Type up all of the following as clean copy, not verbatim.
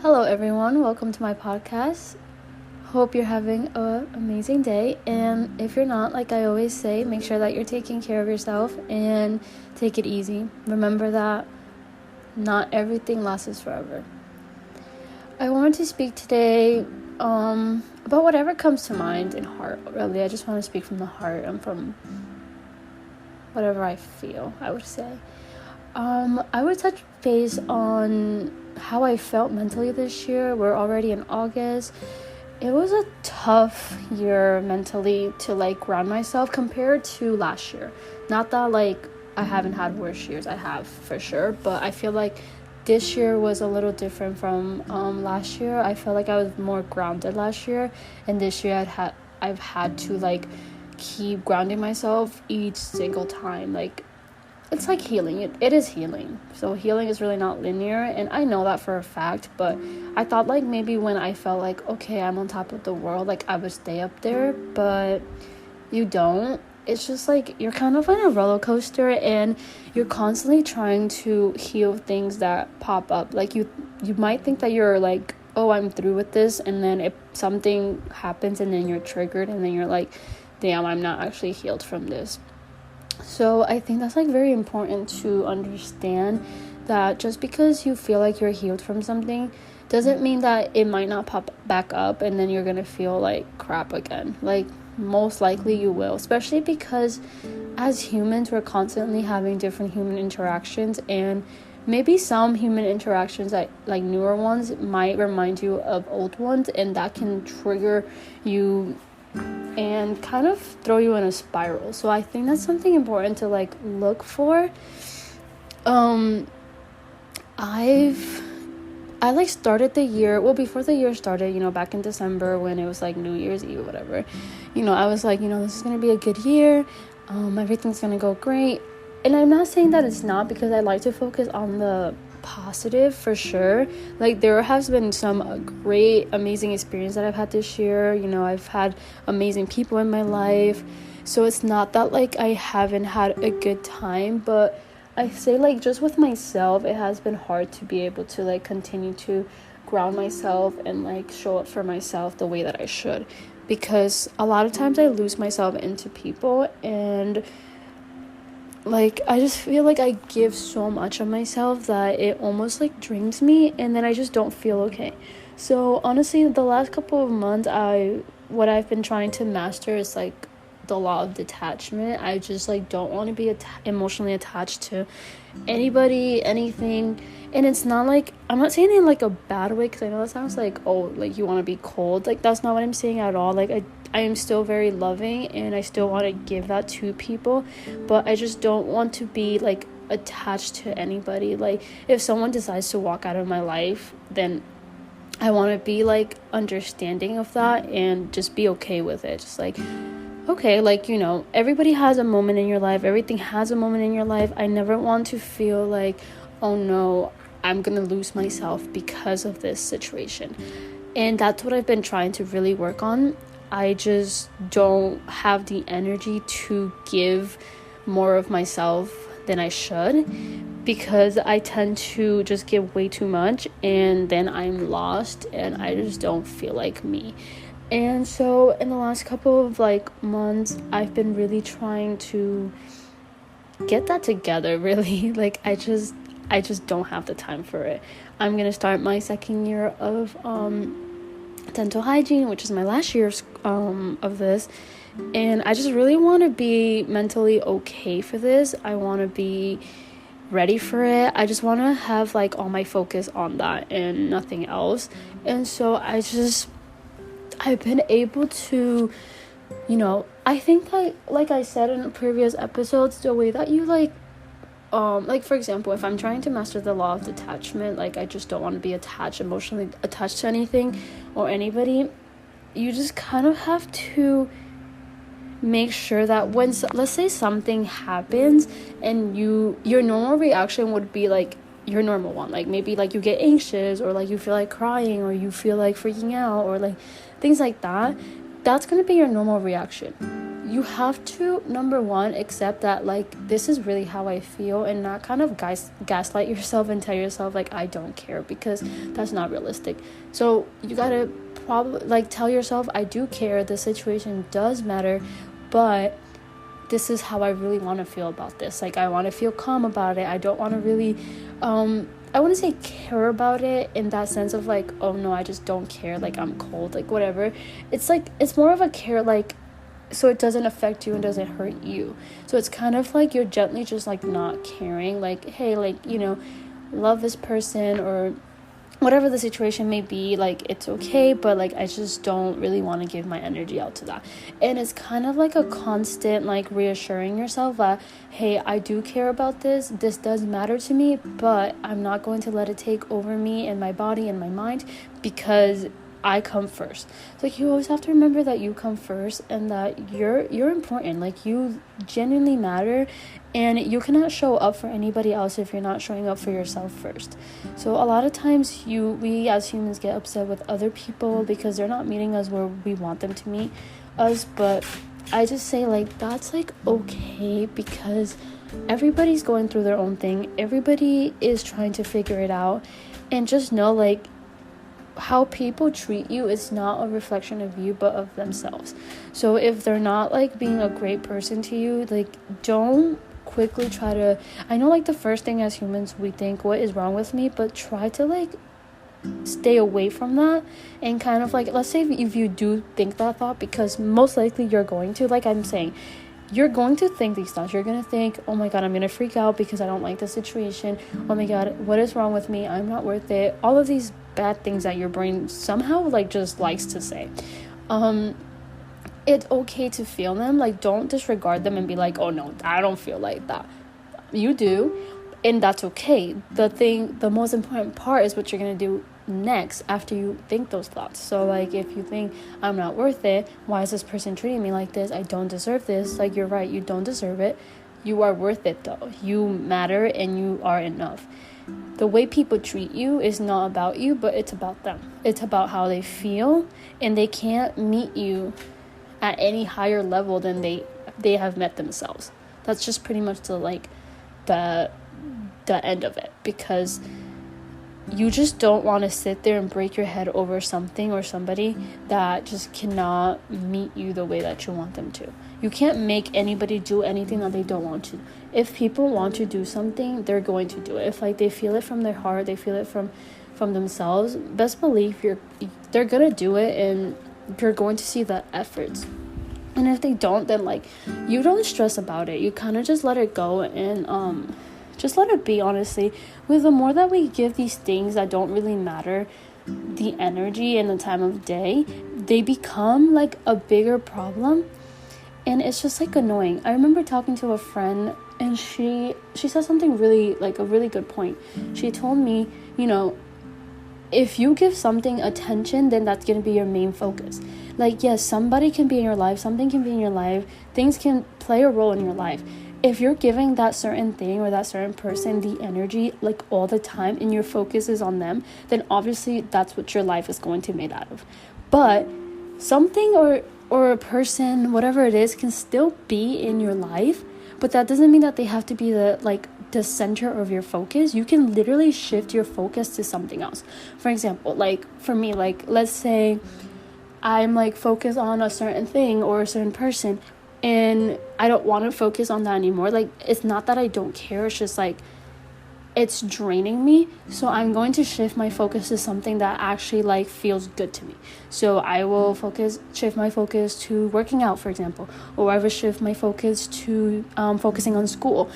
Hello, everyone. Welcome to my podcast. Hope you're having an amazing day. And if you're not, like I always say, make sure that you're taking care of yourself and take it easy. Remember that not everything lasts forever. I wanted to speak today about whatever comes to mind and heart. Really, I just want to speak from the heart and from whatever I feel, I would say. I would touch base on how I felt mentally this year. We're already in August. It was a tough year mentally to ground myself compared to last year. Not that I haven't had worse years. I have for sure, but I feel like this year was a little different from last year. I felt like I was more grounded last year, and this year I've had to keep grounding myself each single time. It's like healing. It is healing. So healing is really not linear, and I know that for a fact, but I thought maybe when I felt okay, I'm on top of the world, I would stay up there, but you don't. It's just you're kind of on a roller coaster, and you're constantly trying to heal things that pop up. You might think that you're oh, I'm through with this, and then if something happens and then you're triggered, and then you're damn, I'm not actually healed from this. So I think that's very important to understand, that just because you feel like you're healed from something doesn't mean that it might not pop back up and then you're gonna feel like crap again. Most likely you will, especially because as humans we're constantly having different human interactions, and maybe some human interactions that newer ones might remind you of old ones, and that can trigger you and kind of throw you in a spiral. So I think that's something important to look for. I started the year, before the year started, back in December when it was New Year's Eve or whatever, I was this is gonna be a good year, everything's gonna go great. And I'm not saying that it's not, because I like to focus on the positive for sure. There has been some great, amazing experience that I've had this year. I've had amazing people in my life, so it's not that I haven't had a good time, but I say just with myself, it has been hard to be able to continue to ground myself and show up for myself the way that I should, because a lot of times I lose myself into people, and I just feel I give so much of myself that it almost drains me, and then I just don't feel okay. So honestly, the last couple of months, what I've been trying to master is the law of detachment. I just don't want to be emotionally attached to anybody, anything. And it's not I'm not saying it in a bad way, because I know that sounds you want to be cold. That's not what I'm saying at all. I am still very loving, and I still want to give that to people, but I just don't want to be attached to anybody. If someone decides to walk out of my life, then I want to be understanding of that and just be okay with it. Just okay, everybody has a moment in your life. Everything has a moment in your life. I never want to feel oh no, I'm gonna lose myself because of this situation. And that's what I've been trying to really work on. I just don't have the energy to give more of myself than I should, because I tend to just give way too much, and then I'm lost and I just don't feel like me. And so in the last couple of months, I've been really trying to get that together, really. I just don't have the time for it. I'm gonna start my second year of dental hygiene, which is my last year of this, and I just really want to be mentally okay for this. I want to be ready for it. I just want to have all my focus on that and nothing else. And so I've been able to, I think like I said in previous episodes, the way that you for example, if I'm trying to master the law of detachment, I just don't want to be emotionally attached to anything or anybody, you just kind of have to make sure that when, let's say something happens, and your normal reaction would be your normal one, maybe you get anxious, or you feel crying, or you feel freaking out, or things like that. That's gonna be your normal reaction. you have to, number one, accept that like this is really how I feel, and not kind of gaslight yourself and tell yourself like I don't care, because that's not realistic. So you gotta probably like tell yourself, I do care, the situation does matter, but this is how I really want to feel about this. Like, I want to feel calm about it. I don't want to really I wouldn't say care about it in that sense of like, oh no, I just don't care, like I'm cold, like whatever. It's like, it's more of a care like so it doesn't affect you and doesn't hurt you. So it's kind of like you're gently just like not caring, like, hey, like, you know, love this person, or whatever the situation may be, like it's okay, but like I just don't really want to give my energy out to that. And it's kind of like a constant like reassuring yourself that, hey, I do care about this does matter to me, but I'm not going to let it take over me and my body and my mind, because I come first. So like, you always have to remember that you come first, and that you're important, like you genuinely matter, and you cannot show up for anybody else if you're not showing up for yourself first. So a lot of times we as humans get upset with other people because they're not meeting us where we want them to meet us, but I just say like that's like okay, because everybody's going through their own thing, everybody is trying to figure it out, and just know like how people treat you is not a reflection of you but of themselves. So if they're not like being a great person to you, like don't quickly try to, I know like the first thing as humans we think, what is wrong with me, but try to like stay away from that, and kind of like, let's say if you do think that thought, because most likely you're going to, like I'm saying, you're going to think these thoughts. You're going to think, oh my god, I'm going to freak out because I don't like the situation. Oh my god, what is wrong with me? I'm not worth it. All of these bad things that your brain somehow like just likes to say. It's okay to feel them. Like, don't disregard them and be like, oh no, I don't feel like that. You do, and that's okay. The most important part is what you're going to do next after you think those thoughts. So like, if you think I'm not worth it, why is this person treating me like this, I don't deserve this, like you're right, you don't deserve it. You are worth it though. You matter and you are enough. The way people treat you is not about you, but it's about them. It's about how they feel, and they can't meet you at any higher level than they have met themselves. That's just pretty much the end of it, because you just don't want to sit there and break your head over something or somebody that just cannot meet you the way that you want them to. You can't make anybody do anything that they don't want to. If people want to do something, they're going to do it. If like they feel it from their heart, they feel it from themselves, best believe they're gonna do it, and you're going to see the efforts. And if they don't, then like, you don't stress about it. You kind of just let it go, and just let it be, honestly. With the more that we give these things that don't really matter the energy and the time of day, they become like a bigger problem, and it's just like annoying. I remember talking to a friend, and she said something really, like a really good point. She told me, you know, if you give something attention, then that's going to be your main focus. Like, yes, somebody can be in your life, something can be in your life, things can play a role in your life. If you're giving that certain thing or that certain person the energy like all the time, and your focus is on them, then obviously that's what your life is going to be made out of. But something or a person, whatever it is, can still be in your life, but that doesn't mean that they have to be the center of your focus. You can literally shift your focus to something else. For example, like for me, like let's say I'm like focused on a certain thing or a certain person, and I don't want to focus on that anymore. Like, it's not that I don't care, it's just like it's draining me. So I'm going to shift my focus to something that actually like feels good to me. So I will shift my focus to working out, for example, or I will shift my focus to focusing on school.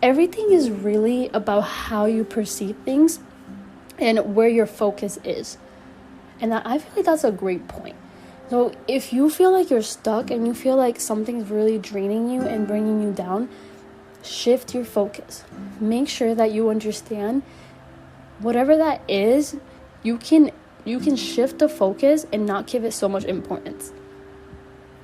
Everything is really about how you perceive things and where your focus is. And I feel like that's a great point. So if you feel like you're stuck and you feel like something's really draining you and bringing you down, shift your focus. Make sure that you understand whatever that is, you can shift the focus and not give it so much importance.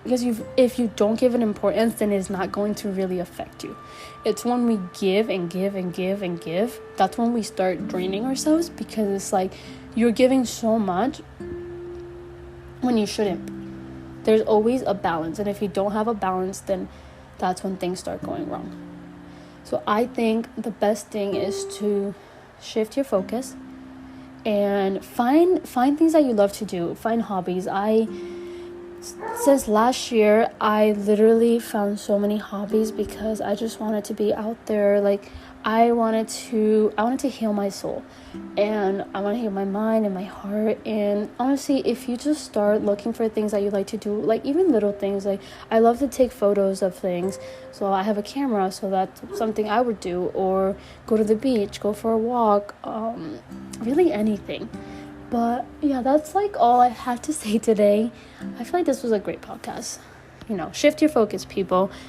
Because if you don't give it importance, then it's not going to really affect you. It's when we give and give and give and give, that's when we start draining ourselves, because it's like you're giving so much when you shouldn't. there's always a balance. And if you don't have a balance, then that's when things start going wrong. So I think the best thing is to shift your focus and find things that you love to do. Find hobbies. Since last year, I literally found so many hobbies because I just wanted to be out there. Like, I wanted to heal my soul, and I want to heal my mind and my heart. And honestly, if you just start looking for things that you like to do, like even little things, like I love to take photos of things, so I have a camera, so that's something I would do, or go to the beach, go for a walk, really anything. But yeah, that's like all I have to say today. I feel like this was a great podcast. Shift your focus, people.